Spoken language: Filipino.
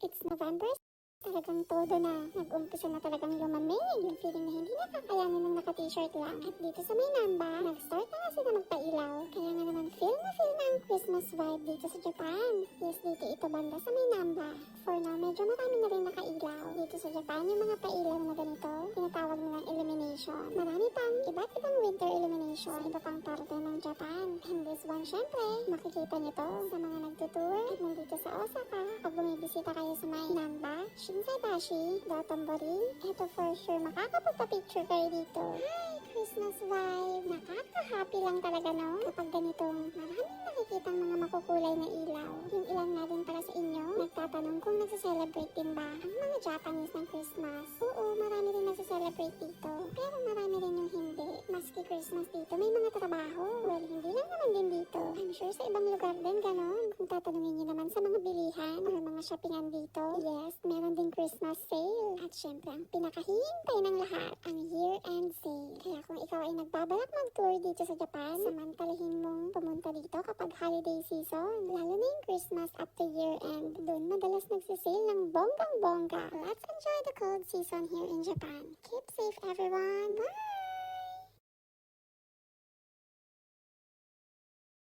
It's November. Talagang todo na. Nag-umpisa na talagang lumamig. Yung feeling na hindi nakakayanin ng naka-t-shirt lang. At dito sa may Namba, nag-start na nga sila magpailaw. Kaya nga naman feel na ang Christmas vibe dito sa Japan. Yes, dito ito banda sa may Namba. For now, medyo marami na rin nakailaw. Dito sa Japan, yung mga pailaw na ganito, tinatawag nilang illumination. Marami pang iba't ibang winter illumination sa iba pang parte ng Japan. And this one, syempre, makikita niyo to sa mga nagtutour at nandito sa Osaka. Pag bumibisita kayo sa may Namba, Shinsaibashi, Dotonbori, eto for sure makakapagpa-picture kayo dito. Hi! Christmas vibe! Nakaka-happy lang talaga, no? Kapag ganitong maraming nakikitang mga makukulay na ilaw. Yung ilan nga din para sa inyo, nagtatanong kung nagsa-celebrate din ba ang mga Japanese ng Christmas. Oo, marami rin nagsa-celebrate dito. Pero marami rin yung hindi. Maski Christmas dito, may mga trabaho. Well, hindi lang naman din dito. I'm sure sa ibang lugar din ganon. Kung tatanungin nyo naman sa mga bilihan or mga shoppingan dito, yes, meron din Christmas sale. At syempre, ang pinakahihintay ng lahat, ang year-end sale. Kaya kung ikaw ay nagbabalak mag-tour dito sa Japan, samantalahin mong pumunta dito kapag holiday season. Lalo na yung Christmas at the year-end. Doon madalas nagsisale ng bonggang-bongga. Let's enjoy the cold season here in Japan. Keep safe everyone. Bye!